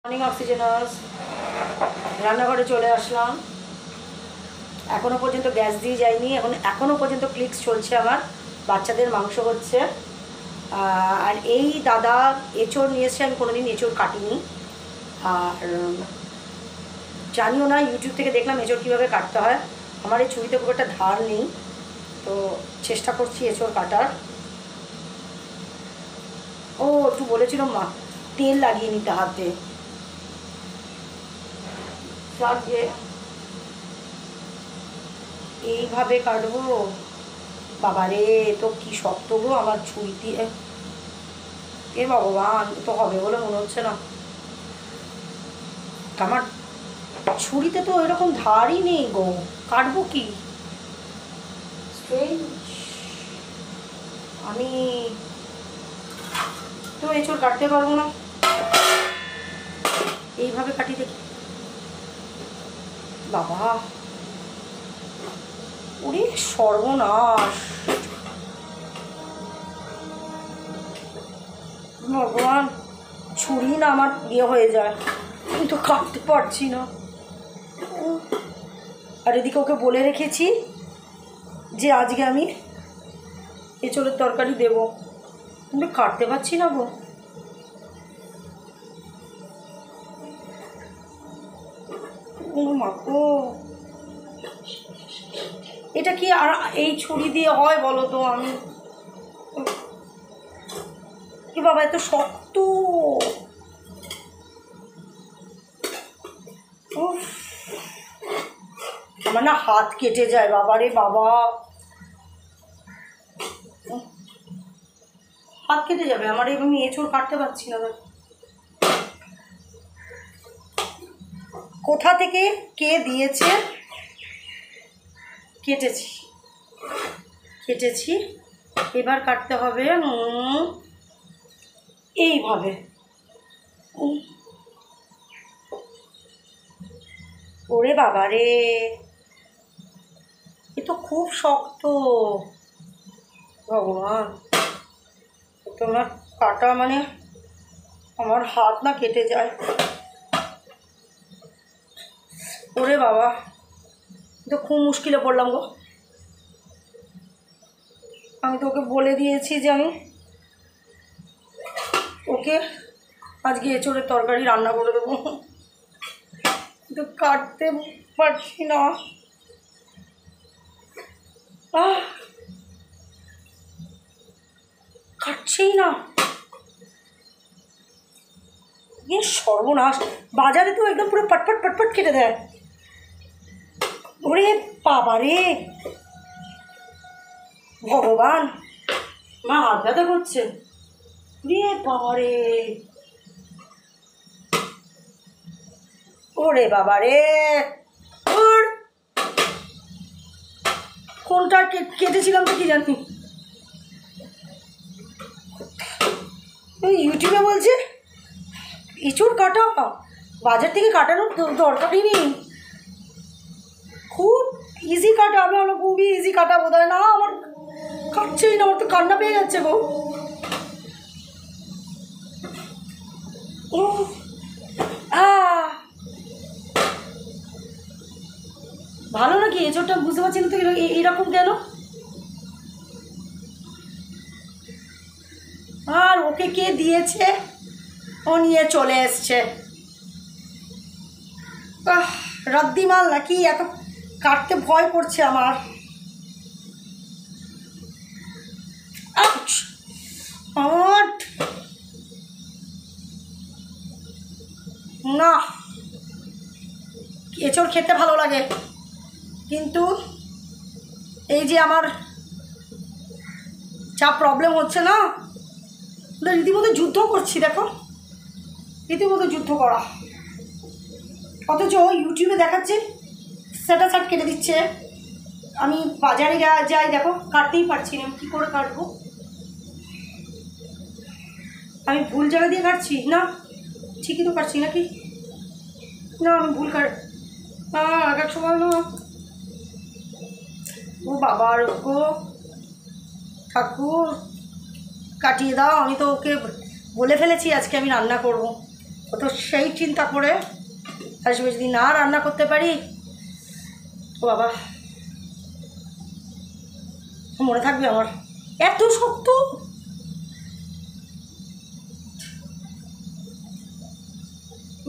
Morning অক্সিজেনাস রান্নাঘরে চলে আসলাম। এখনও পর্যন্ত গ্যাস দিয়ে যায়নি, এখনও পর্যন্ত ক্লিক্স চলছে। আমার বাচ্চাদের মাংস হচ্ছে। আর এই দাদা এঁচোড় নিয়ে এসছে। আমি কোনোদিন এঁচোড় কাটিনি আর জানিও না। ইউটিউব থেকে দেখলাম এঁচোড় কীভাবে কাটতে হয়। আমার এই ছুরিতে খুব একটা ধার নেই, তো চেষ্টা করছি এঁচোড় কাটার। ও একটু বলেছিল মা তেল লাগিয়ে নিতে হাতে। এইভাবে কাটবো? বাবারে, তো কি শক্ত গো আমার ছুরি দিয়ে। এ ভগবান, তো হবে বলে মনে হচ্ছে না। আমার ছুরিতে তো এরকম ধারই নেই গো, কাটবো কি? আমি তো এঁচোড় কাটতে পারবো না। এইভাবে কাটি দেখি। বাবা, ওরে সর্বনাশ, ভগবান, ছুরি না আমার ইয়ে হয়ে যায়, আমি তো কাটতে পারছি না। আর এদিকে ওকে বলে রেখেছি যে আজকে আমি এঁচোড়ের তরকারি দেবো, কিন্তু কাটতে পারছি না গো। ও মা গো, এটা কি আর এই ছুরি দিয়ে হয় বলো তো? আমি কি বাবা, এত শক্ত। আমার না হাত কেটে যায় বাবা রে বাবা, হাত কেটে যাবে আমার। আমি এঁচোড় কাটতে পারছি না। কোথা থেকে কে দিয়েছে? কেটেছি কেটেছি, এবার কাটতে হবে এইভাবে। ওরে বাবা রে, এ তো খুব শক্ত। ভগবান, তোমার কাটা মানে আমার হাত না কেটে যায়। ওরে বাবা, তো খুব মুশকিলে পড়লাম গো। আমি তো ওকে বলে দিয়েছি যে আমি ওকে আজকে এঁচোড়ের তরকারি রান্না করে দেবো, কিন্তু কাটতে পারছি না। কাটছেই না। এ সর্বনাশ, বাজারে তো একদম পুরো পটপট পটপট কেটে দেয়। ওরে বাবা রে ভগবান, মা হাত ব্যথা করছে। রে বাবা রে, ওরে বাবা রে, ওর কোনটা কেটেছিলাম তো কি জানি। ইউটিউবে বলছে এঁচোড় কাটা বাজার থেকে কাটানোর দরকারই নেই, খুব ইজি কাটা। আমি হলো খুবই ইজি কাটা বোধ হয় না, আমার কাটছেই না। আমার তো কান্না পেয়ে যাচ্ছে গো। ভালো নাকি এঁচোড়টা? বুঝতে পারছি না তো এইরকম কেন। আর ওকে কে দিয়েছে? ও নিয়ে চলে এসছে। রদ্দি মাল নাকি, এত কাটতে ভয় করছে আমার। না, এঁচোড় খেতে ভালো লাগে, কিন্তু এই যে আমার যা প্রবলেম হচ্ছে না, রীতিমতো যুদ্ধ করছি। দেখো, রীতিমতো যুদ্ধ করা, অথচ ইউটিউবে দেখাচ্ছে সেটা সাট কেটে দিচ্ছে। আমি বাজারে যাই, দেখো কাটতেই পারছি না। কী করে কাটবো? আমি ভুল জায়গা দিয়ে কাটছি না? ঠিকই তো কাটছি নাকি? না, আমি ভুল এক এক সময় না। ও বাবা গো, ঠাকুর কাটিয়ে দাও। আমি তো ওকে বলে ফেলেছি আজকে আমি রান্না করব, ও তো সেই চিন্তা করে আসবে যদি না রান্না করতে পারি। ও বাবা, মনে থাকবে আমার? এত শক্ত!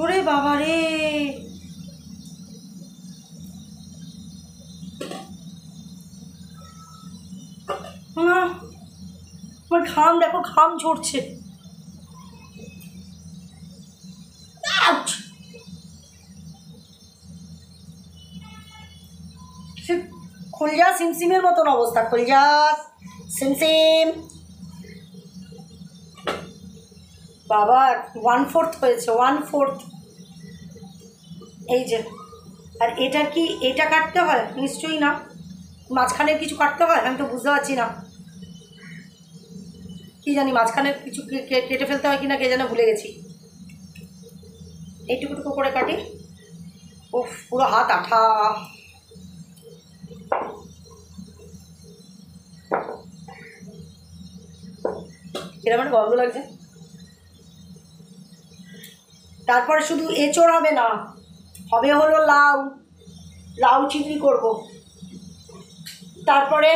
ওরে বাবা রে, আমার ঘাম দেখো, ঘাম ঝরছে। খুলজা সিমসিমের মতন অবস্থা, খুলজা সিমসিম। বাবা 1/4 হয়েছে, 1/4। এই যে, আর এটা কি, এটা কাটতে হয় নিশ্চয়ই না, মাঝখানে কিছু কাটতে হয়, আমি তো বুঝতে পারছি না। কি জানি মাঝখানে কিছু কেটে ফেলতে হয় কিনা কে যেন ভুলে গেছি। এইটুকুটুকু করে কাটি। ও পুরো হাত আঠা। কিরকম একটা গন্ধ লাগছে। তারপরে শুধু এঁচড় হবে না, হবে হলো লাউ, লাউ চিংড়ি করব। তারপরে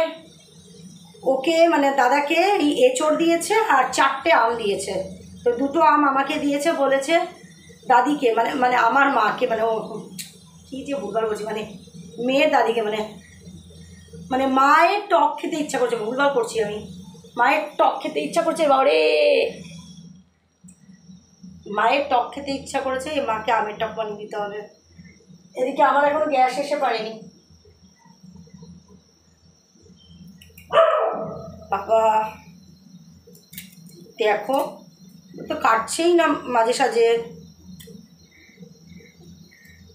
ওকে মানে দাদাকে এই এঁচড় দিয়েছে আর 4টে আম দিয়েছে। তো 2টো আম আমাকে দিয়েছে, বলেছে দাদিকে, মানে মানে আমার মাকে, মানে ও কী যে ভুলবার বলছি, মানে মেয়ের দাদিকে, মানে মানে মায়ের টক খেতে ইচ্ছা করছে, ভুলবার করছি আমি, মায়ের টক খেতে ইচ্ছা করছে। বাবারে, মায়ের টক খেতে ইচ্ছা করেছে, মাকে আমের টক বানিয়ে দিতে হবে। এদিকে আমার এখনো গ্যাস এসে পারেনি। বাবা দেখো, তো কাটছেই না মাঝে সাঝে,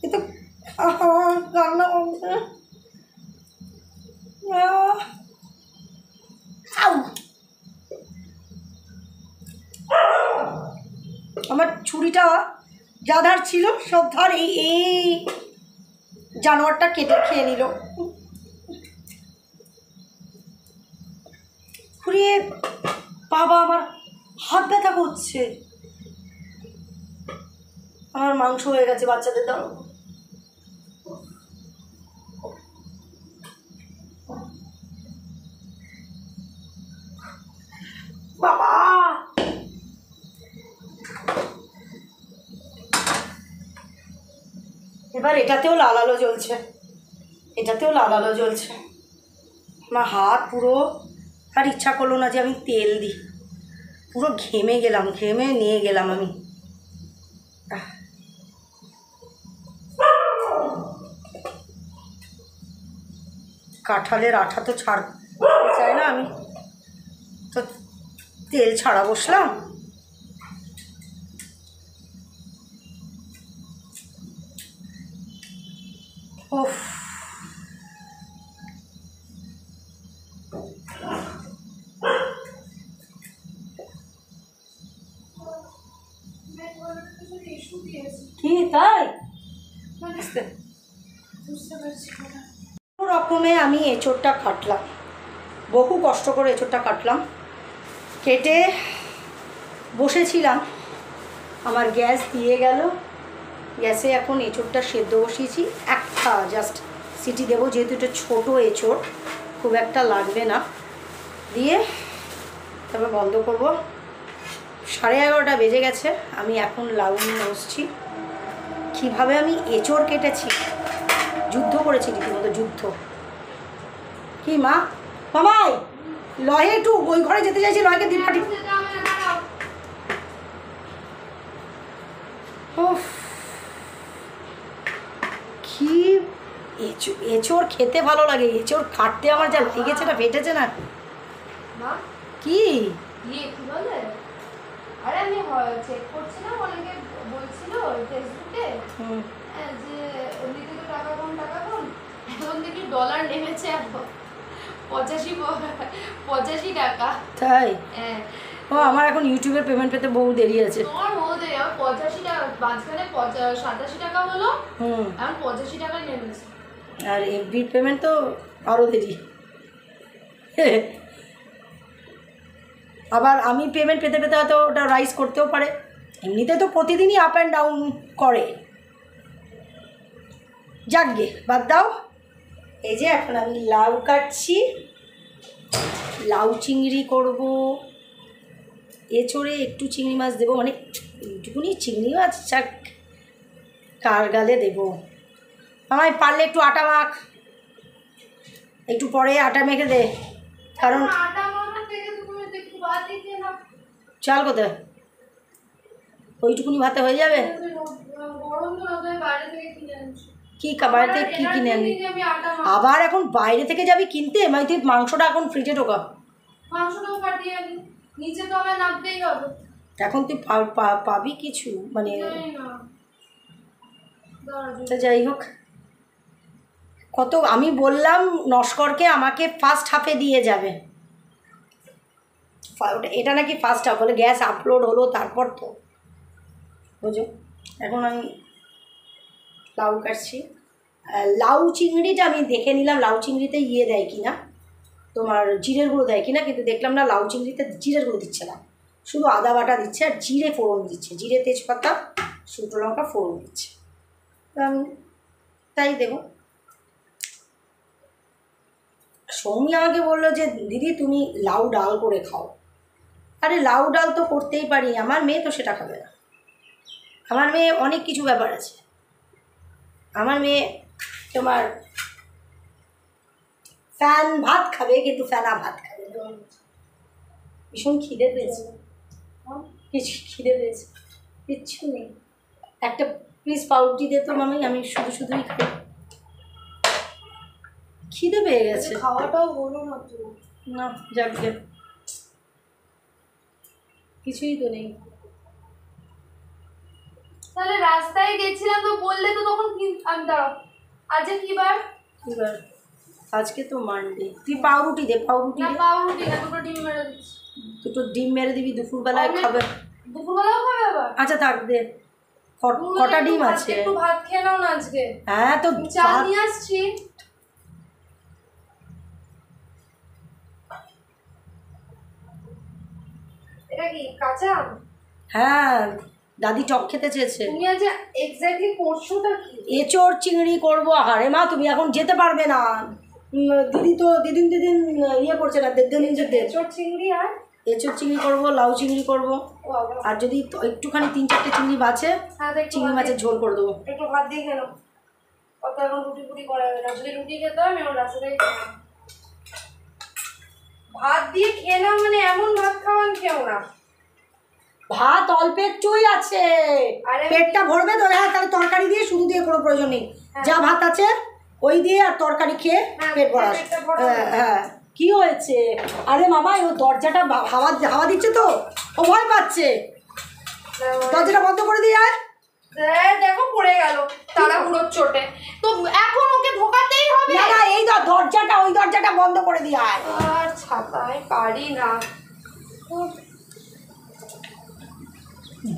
কিন্তু রান্না আমার ছুরিটা যা ধার ছিল সব ধার এই জানোয়ারটা কেটে খেয়ে নিল। খুঁড়িয়ে বাবা, আমার হাত ব্যথা করছে। আমার মাংস হয়ে গেছে বাচ্চাদের দাও। বাবা এবার এটাতেও লাল আলো জ্বলছে, এটাতেও লাল আলো জ্বলছে। আমার হাত পুরো, আর ইচ্ছা করলো না যে আমি তেল দিই, পুরো ঘেমে গেলাম, ঘেমে নিয়ে গেলাম আমি। কাঁঠালের আঠা তো ছাড়তে চাই না, আমি তো তেল ছাড়া বসলাম। ওফ, কি তাই রকমে আমি এঁচড়টা কাটলাম, বহু কষ্ট করে এঁচড়টা কাটলাম। কেটে বসেছিলাম, আমার গ্যাস দিয়ে গেল। গ্যাসে এখন এঁচড়টা সেদ্ধ বসিয়েছি, একটা জাস্ট সিটি দেবো, যেহেতু এটা ছোটো এঁচড়, খুব একটা লাগবে না। দিয়ে তারপর বন্ধ করব। 11:30 বেজে গেছে, আমি এখন লাউ নিয়ে বসছি। কীভাবে আমি এঁচড় কেটেছি, যুদ্ধ করেছি রীতিমতো, যুদ্ধ। কি মা, মামাই লয়ে একটু ওই ঘরে যেতে চাইছি, লয়কে দিন পাঠি। কি এঁচড় খেতে ভালো লাগে, এঁচড় কাটতে আমার যা লেগেছে না, ফেটেছে না। কি বলে, আরে আমি চেক করছিলাম, অনেকে বলছিল ফেসবুকে যে এমনিতে তো টাকা কম, এখন দেখি ডলার নেমেছে 85 টাকা। তাই? ও, আমার এখন ইউটিউবের পেমেন্ট পেতে বহু দেরি আছে। তোমার বহু দেরি, আমার 85 টাকা, মাঝখানে 87 টাকা হলো, এখন 85 টাকায় নেমেছে। আর এফবির পেমেন্ট তো আরও দেরি। আবার আমি পেমেন্ট পেতে পেতে হয়তো ওটা রাইজ করতেও পারে, এমনিতে তো প্রতিদিনই আপ অ্যান্ড ডাউন করে। যাকগে বাদ দাও। এই যে এখন আমি লাউ কাটছি, লাউ চিংড়ি করব। এঁচড়ে একটু চিংড়ি মাছ দেবো, মানে এইটুকুনি চিংড়ি মাছ চাক কার গালে দেবো। আমায় পারলে একটু আটা মাখ, একটু পরে আটা মেখে দে, কারণ চাল কোথায় ওইটুকুনি ভাতে হয়ে যাবে। কি বাইরে থেকে কী কিনে আনবি? আবার এখন বাইরে থেকে যাবি কিনতে? মানে তুই মাংসটা এখন ফ্রিজে ঢোকা, এখন তুই পাবি কিছু, মানে যাই হোক। কত আমি বললাম নস্করকে আমাকে ফার্স্ট হাফে দিয়ে যাবে, এটা নাকি ফার্স্ট হাফ, বলে গ্যাস আপলোড হলো তারপর তো বুঝো। এখন আমি লাউ কাটছি। লাউ চিংড়িটা আমি দেখে নিলাম লাউ চিংড়িতে ইয়ে দেয় কি না, তোমার জিরের গুঁড়ো দেয় কি না, কিন্তু দেখলাম না লাউ চিংড়িতে জিরের গুঁড়ো দিচ্ছে না, শুধু আদা বাটা দিচ্ছে আর জিরে ফোড়ন দিচ্ছে, জিরে তেজপাতা শুকনো লঙ্কা ফোড়ন দিচ্ছে। আমি তাই দেবো। সৌমি আমাকে বললো যে দিদি তুমি লাউ ডাল করে খাও। আরে লাউ ডাল তো করতেই পারি, আমার মেয়ে তো সেটা খাবে না। আমার মেয়ে অনেক কিছু ব্যাপার আছে। আমার মেয়ে তোমার ফ্যান ভাত খাবে, কিন্তু ফ্যানা ভাত খাবে। ভীষণ খিদে পেয়েছে, কিছু খিদে পেয়েছে, কিচ্ছু নেই। একটা প্লিজ পাউরুটি দে তো মামি, আমি শুধু শুধুই খাই, খিদে পেয়ে গেছে। খাওয়াটাও হলো না তো। না যাক গে, কিছুই তো নেই। তাহলে রাস্তায় গেছিলাম তো বললে তো তখন আমি দাঁড়াও। আজকে কি বার? কি বার? আজকে তো মানডে। তুই পাউরুটি দে, পাউরুটি। না পাউরুটি না, দুটো ডিম মেরে দিচ্ছি। দুটো ডিম মেরে দিবি? দুপুরবেলায় খাবে? দুপুরবেলাও খাবে আবার? আচ্ছা থাক দে। কটা ডিম আছে? একটু ভাত খেয়ে নাও না আজকে। হ্যাঁ তো চা নিয়ে আসছি। এটা কি কাঁচা? হ্যাঁ দাদি টক খেতে চেয়েছে। তুমি আজ এক্স্যাক্টলি করছোটা কি? এঁচড় চিংড়ি করবো। আরে মা তুমি এখন যেতে পারবে না, দিদি তো দিদিন ইয়ে করছে না, দিন এঁচড় চিংড়ি আর এঁচড় চিংড়ি করবো, লাউ চিংড়ি করবো, আর যদি একটুখানি 3-4টে চিংড়ি বাঁচে চিংড়ি মাছের ঝোল করে দেবো। একটু ভাত দিয়ে খেলো, কত এখন রুটি ফুটি করা হবে না। যদি রুটি খেতে হয় আমি ওর রাস্তা থেকে ভাত দিয়ে খেয়ে নাও, মানে এমন ভাত খাওয়ান খেও না। ভাত অল্প একটুই আছে, পেটটা ভরবে তো। হ্যাঁ তাহলে তরকারি দিয়ে শুধু দিয়ে কোনো প্রয়োজন নেই, যা ভাত আছে ওই দিয়ে আর তরকারি খেয়ে পেট ভরা। হ্যাঁ কি হয়েছে? আরে মামা ও দরজাটা হাওয়া দিচ্ছে তো, ও ভয় পাচ্ছে। দরজাটা বন্ধ করে দিয়ে আয়। দেখো পড়ে গেল তাড়াহুড়োর চোটে, তো এখন ওকে ঢোকাতেই হবে। না না এই দরজাটা, ওই দরজাটা বন্ধ করে দিয়ে আয়। আর ছাতায় পারি না।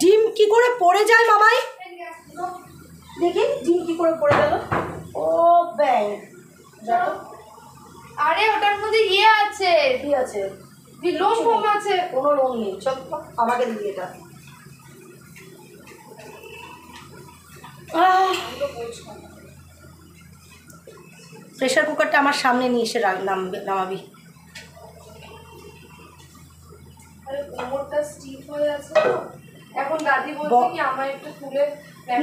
ডিম কি করে পড়ে যায় মামাই? দেখি ডিম কি করে পড়ে গেল। ও ব্যাং, আরে ওটার মধ্যে ইয়ে আছে। কি আছে? লোম ফোম আছে। কোনো লোম নেই, চল আমাকে দিবি এটা। প্রেশার কুকারটা আমার সামনে নিয়ে এসে নামাবি। আরে কোমরটা স্টিফ হয়ে আছে তো, এখন দাদি বলছে কি আমায় একটু তুলে।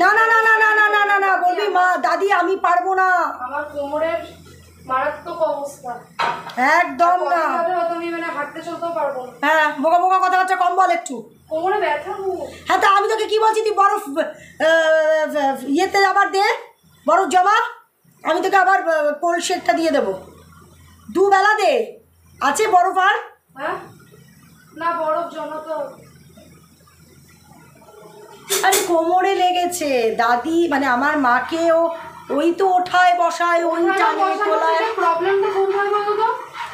না না না না না না না না না বলবি মা দাদি আমি পারবো না, আমার কোমরের মারাত্মক অবস্থা। একদম না, আমি মানে হাঁটতে চলতেও পারবো না। হ্যাঁ বোকা বোকা কথাবার্তা কম বল একটু। কোমরে ব্যথা। হ্যাঁ তা আমি তোকে কি বলছি, তুই বরফ ইয়েতে আবার দে, বরফ জমা, আমি তোকে আবার কোল্ড শেকটা দিয়ে দেবো। দুবেলা দে, আছে বরফ? আর হ্যাঁ না বরফ জমাতে হবে। আরে কোমরে লেগেছে দাদি, মানে আমার মাকেও ওই তো ওঠায় বসায়, ওই টানে তোলায়। প্রবলেমটা কোথায় বলো তো?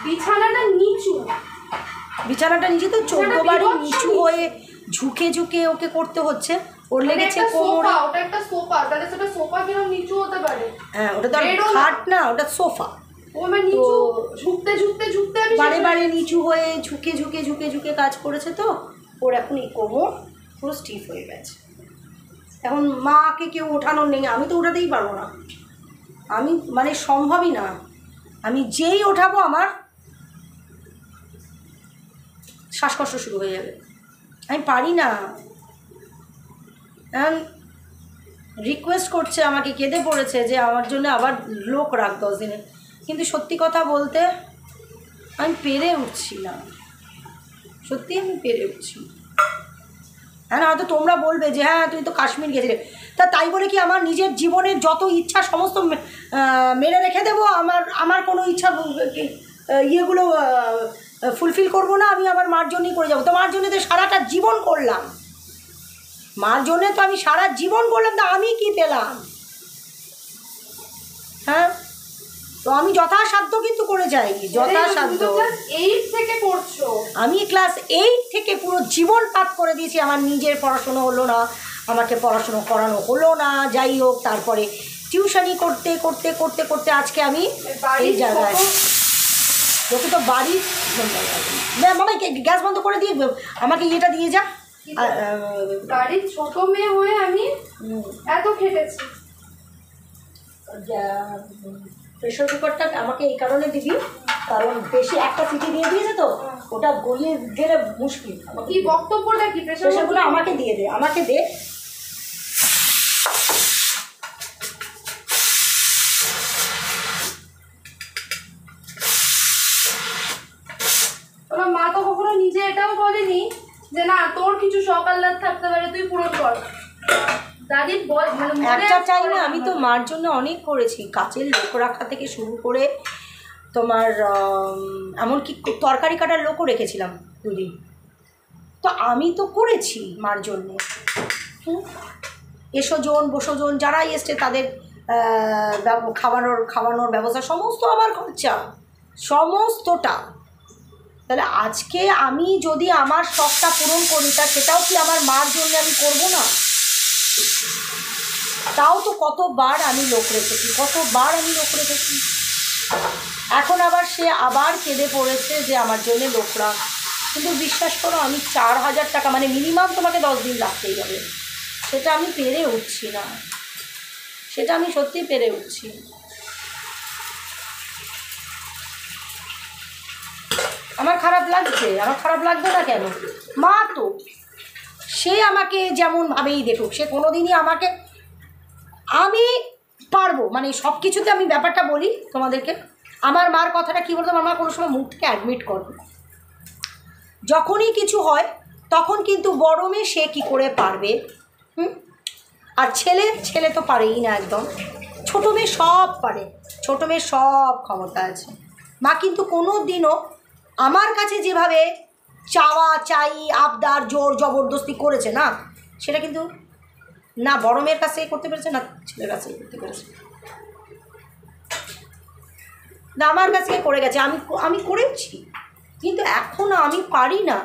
বিছানাটা নিচু, বিছানাটা নিচে তো 14 বারই নিচু হয়ে ঝুঁকে ঝুঁকে ওকে করতে হচ্ছে। ওর লেগেছে কোমরে। ওটা একটা সোফা, তাহলে সেটা সোফা কিরকম নিচু হতে পারে? হ্যাঁ ওটা তো খাট না, ওটা সোফা। ও মানে নিচু ঝুঁকতে ঝুঁকতে ঝুঁকতে আমি বারে বারে নিচু হয়ে ঝুঁকে ঝুঁকে ঝুঁকে ঝুঁকে কাজ করেছে তো, ওর এখন এই কোমর পুরো স্টিফ হয়ে গেছে। এখন মাকে কেউ ওঠানোর নেই, আমি তো ওঠাতেই পারবো না, আমি মানে সম্ভবই না, আমি যেই ওঠাবো আমার শ্বাসকষ্ট শুরু হয়ে যাবে, আমি পারি না। এখন রিকোয়েস্ট করছে আমাকে, কেঁদে পড়েছে যে আমার জন্য আবার লোক রাখ 10 দিনে, কিন্তু সত্যি কথা বলতে আমি পেরে উঠছি না, সত্যি আমি পেরে উঠছি। হ্যাঁ না, হয়তো তোমরা বলবে যে হ্যাঁ তুই তো কাশ্মীর গেছিলে, তাই বলে কি আমার নিজের জীবনের যত ইচ্ছা সমস্ত মেরে রেখে দেবো? আমার কোনো ইচ্ছা ইয়েগুলো ফুলফিল করবো না? আমি আবার মার জন্যই করে যাবো? তো মার জন্য তো সারাটা জীবন করলাম, মার জন্যে তো আমি সারা জীবন করলাম, তা আমি কি পেলাম? হ্যাঁ, তো আমি যথাসাধ্য কিন্তু করে যাই, যথাসাধ্য। আমি ক্লাস 8 থেকে পুরো জীবন পাঠ করে দিয়েছি, আমার নিজের পড়াশুনো হলো না, আমাকে পড়াশুনো করানো হলো না, যাই হোক, তারপরে টিউশনি করতে করতে করতে করতে আজকে আমি এই জায়গায়। তোকে তো বাড়ির মামা গ্যাস বন্ধ করে দিয়ে আমাকে ইয়েটা দিয়ে যা। বাড়ির ছোট মেয়ে হয়ে আমি এত খেটেছি। প্রেশার কুকারটা আমাকে এই কারণে দিবি, কারণ বেশি একটা সিটি দিয়ে দিয়েছে তো, ওটা গলিয়ে গেলে মুশকিল। কি বক্তব্যটা কি? প্রেশার কুকারটা আমাকে দিয়ে দে, আমাকে দে। ওরা মা তো কখনো নিজে এটাও বলেনি যে না তোর কিছু শখ আহ্লাদ থাকতে পারে তুই পূরণ কর। দাদির বল একটা চাই না, আমি তো মার জন্য অনেক করেছি, কাচের লোক রাখা থেকে শুরু করে তোমার এমনকি তরকারি কাটার লোকও রেখেছিলাম 2 দিন, তো আমি তো করেছি মার জন্যে। এসোজন বসোজন যারাই এসছে তাদের খাওয়ানোর ব্যবস্থা সমস্ত আমার খরচা, সমস্তটা। তাহলে আজকে আমি যদি আমার শখটা পূরণ করি, তা সেটাও কি আমার মার জন্য আমি করব না? তাও তো কতবার আমি লোক রেখেছি, কতবার আমি লোক রেখেছি। এখন আবার সে আবার কেঁদে পড়েছে যে আমার জন্য লোক রাখ, কিন্তু বিশ্বাস করো আমি 4000 টাকা মানে মিনিমাম তোমাকে 10 দিন রাখতেই হবে, সেটা আমি পেরে উঠছি না, সেটা আমি সত্যি পেরে উঠছি। আমার খারাপ লাগছে, আমার খারাপ লাগবে না কেন? মা তো সে আমাকে যেমনভাবেই দেখুক, সে কোনো দিনই আমাকে, আমি পারবো মানে সব কিছুতে। আমি ব্যাপারটা বলি তোমাদেরকে, আমার মার কথাটা কী বলতো, আমার মা কোনো সময় মুখ থেকে অ্যাডমিট করবে, যখনই কিছু হয় তখন কিন্তু বড় মেয়ে সে কী করে পারবে, আর ছেলে তো পারেই না একদম, ছোটো মেয়ে সব পারে, ছোটো মেয়ের সব ক্ষমতা আছে। মা কিন্তু কোনো দিনও আমার কাছে যেভাবে চাই আবদার জোর জবরদস্তি করেছে না, সেটা কিন্তু না বড় মেয়ের কাছে করতে পেরেছে না ছেলের কাছে করতে পেরেছে, না আমার কাছে করে গেছে, আমি করেছি, কিন্তু এখন আমি পারি না।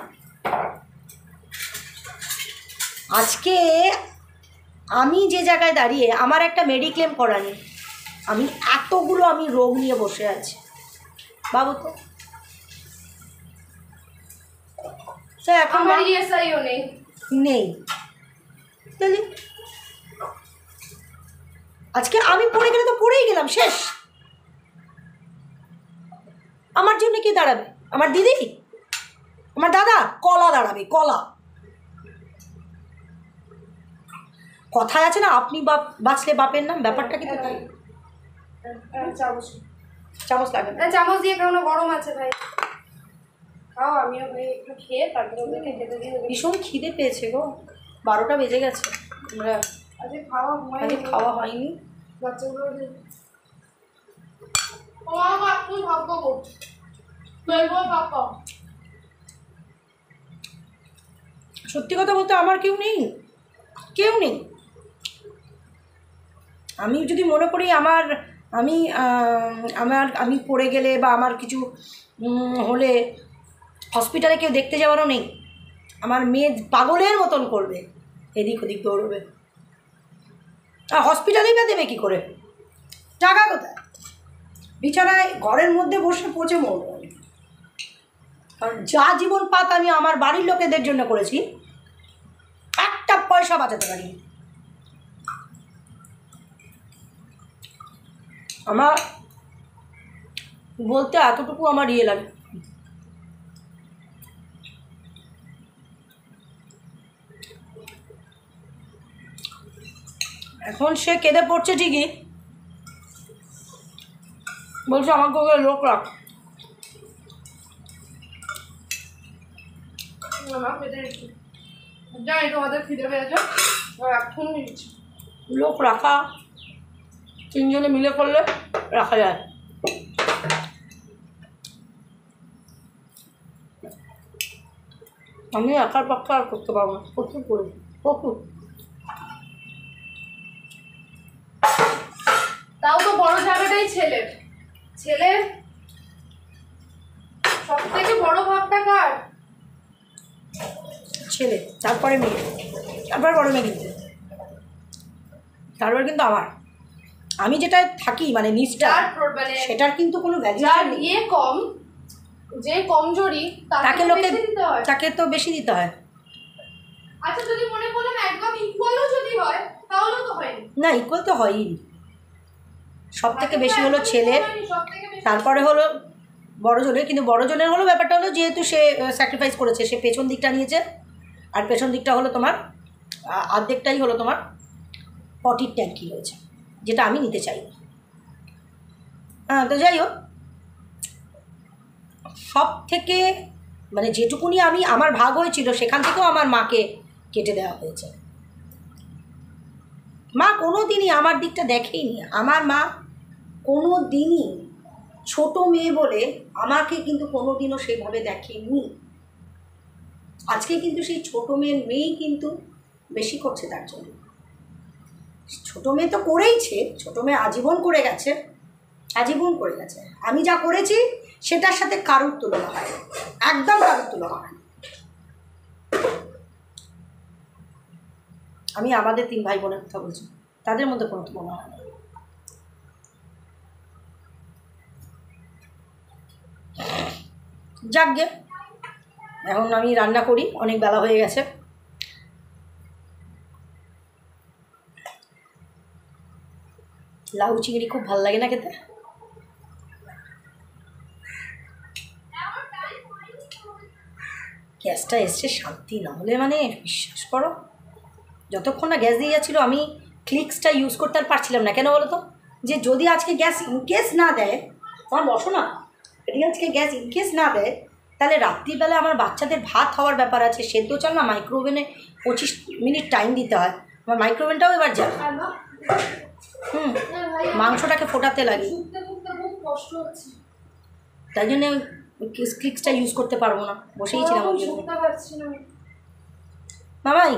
আজকে আমি যে জায়গায় দাঁড়িয়ে, আমার একটা মেডিক্লেম করা নেই, আমি এতগুলো আমি রোগ নিয়ে বসে আছি, ভাবো তো। এখন নেই, আজকে আমি পড়ে গেলে তো পড়েই গেলাম, শেষ। আমার জন্য কি দাঁড়াবে? আমার দিদি, আমার দাদা, কলা দাঁড়াবে, কলা। কথায় আছে না, আপনি বাঁচলে বাপের নাম, ব্যাপারটা কিন্তু তাই। চামচ লাগবে না, চামচ দিয়ে খাওয়ানো গরম আছে ভাই, খাও। আমিও একটু খেয়ে তারপরে ওদেরকে খেতে দিয়ে দেবো। ভীষণ খিদে পেয়েছে গো, 12টা বেজে গেছে, আমরা খাওয়া হয়নি। বাচ্চাগুলো সত্যি কথা বলতে আমার কেউ নেই। আমি যদি মনে করি আমি পড়ে গেলে বা আমার কিছু হলে হসপিটালে কেউ দেখতে যাওয়ারও নেই। আমার মেয়ে পাগলের মতন করবে, এদিক ওদিক দৌড়বে, আর হসপিটালেই বা দেবে কী করে? টাকা কোথায়? বিছানায় ঘরের মধ্যে বসে পচে মরব। কারণ যা জীবন পাত আমি আমার বাড়ির লোকেদের জন্য করেছি, পয়সা বাঁচাতে পারি। আমার বলতে এতটুকু আমার ইয়ে লাগে। এখন সে কেঁদে পড়ছে ঠিকই, বলছে আমাকে ওকে লোক রাখ। জানি তোমাদের খিদে পেয়েছে, এখন নিচ্ছি। লোক রাখা 3 জনে মিলে করলে রাখা যায়। আমি একার পক্ষে আর করতে পারবো না, প্রচুর করি, প্রচুর। তাও তো বড় জায়গাটাই ছেলের, ছেলের সব থেকে বড় ভাগটা কার? ছেলে, তারপরে মেয়ে, তারপরে বড় মেয়ে, কিন্তু তারপরে কিন্তু আমার, আমি যেটা থাকি মানে নিচটা, মানে সেটার কিন্তু কোনো ভ্যালু নেই। ইয়ে কম, যে কমজোরি তাকে লোকে তাকে তো বেশি দিতে হয়। আচ্ছা যদি মনে করলাম একদম ইকুয়ালও যদি হয় তাহলেও তো হয় না, ইকুয়াল তো হয়ই। সব থেকে বেশি হলো ছেলের, তারপরে হলো বড়জনের। কিন্তু বড়জনের হলো ব্যাপারটা হলো যেহেতু সে স্যাক্রিফাইস করেছে, সে পেছন দিকটা নিয়েছে, আর পেছন দিকটা হলো তোমার অর্ধেকটাই হলো তোমার পটির ট্যাঙ্কি হয়েছে, যেটা আমি নিতে চাই। হ্যাঁ, তো যাই হোক, সব থেকে মানে যেটুকুনি আমি আমার ভাগ হয়েছিল সেখান থেকেও আমার মাকে কেটে দেওয়া হয়েছে। মা কোনো দিনই আমার দিকটা দেখেইনি। আমার মা কোনো দিনই ছোটো মেয়ে বলে আমাকে কিন্তু কোনো দিনও সেভাবে দেখেনি। আজকে কিন্তু সেই ছোটো মেয়েই কিন্তু বেশি করছে তার জন্য। ছোটো মেয়ে তো করেইছে, ছোটো মেয়ে আজীবন করে গেছে, আজীবন করে গেছে। আমি যা করেছি সেটার সাথে কারুর তুলনা হয়, একদম কারুর তুলনা হয়। আমি আমাদের 3 ভাই বোনের কথা বলছি, তাদের মধ্যে কোনো তুলনা হয় না। যাক গে, এখন আমি রান্না করি, অনেক বেলা হয়ে গেছে। লাউ চিংড়ি খুব ভালো লাগে না খেতে? গ্যাসটা এসছে, শান্তি না হলে মানে বিশ্বাস করো, যতক্ষণ না গ্যাস দিয়ে যাচ্ছিলো আমি ক্লিক্সটা ইউজ করতে আর পারছিলাম না। কেন বলো তো? যে যদি আজকে গ্যাস ইনকেস না দেয়, আমার বসো না, যদি আজকে গ্যাস ইনকেস না দেয়, তাহলে রাত্রিবেলা আমার বাচ্চাদের ভাত হওয়ার ব্যাপার আছে। সেদ্ধ চাল না মাইক্রোওভেনে 25 মিনিট টাইম দিতে হয়, আমার মাইক্রোওভেনটাও এবার যায়। মাংসটাকে ফোটাতে লাগে, তাই জন্য ক্লিক্সটা ইউজ করতে পারবো না, বসেই ছিলাম। মামাই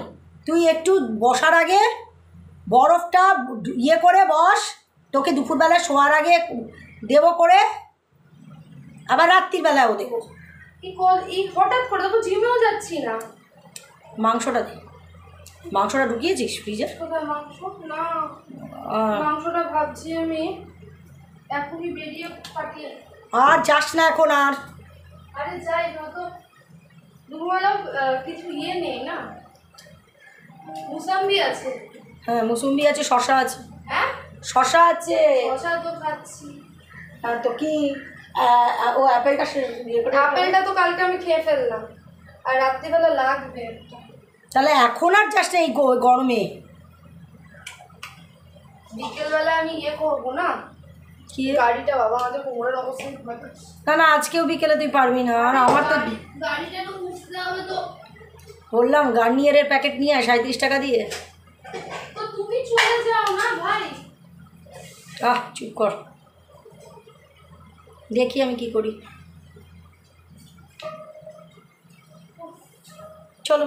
তুই একটু বসার আগে বরফটা ইয়ে করে বস, তোকে দুপুরবেলা শোয়ার আগে দেবো করে, আবার রাত্রিবেলাও দেবো। হঠাৎ করে তো জিমেও যাচ্ছি না। মাংসটা দে, মাংসটা ঢুকিয়েছিস ফ্রিজে? মাংস না, মাংসটা ভাবছি আমি এখনই বেরিয়ে পাঠিয়ে। আর যাস না এখন আর। আরে যাই না তো, দুপুরবেলা কিছু ইয়ে নেই না, মুসাম্বি আছে। হ্যাঁ মুসুম্বি আছে, শশা আছে। হ্যাঁ শশা আছে, শশা তো খাচ্ছি। তো কি ও অ্যাপেলটা আপেলটা তো কালকে আমি খেয়ে ফেললাম, আর রাত্রিবেলা লাগবে। তাহলে এখন আর যাস না এই গরমে? বিকেলবেলা আমি ইয়ে করবো না, কি গাড়িটা, বাবা আমাদের কোমরের অবস্থা। না না, আজকেও বিকেলে তুই পারবি না। আর আমার তো গাড়িটা তো মুছতে হবে। তো বললাম গার্নিয়ারের প্যাকেট নিয়ে 37 টাকা দিয়ে। তো তুমি চলে যাও না ভাই। চুপ কর, দেখি আমি কি করি। চলো।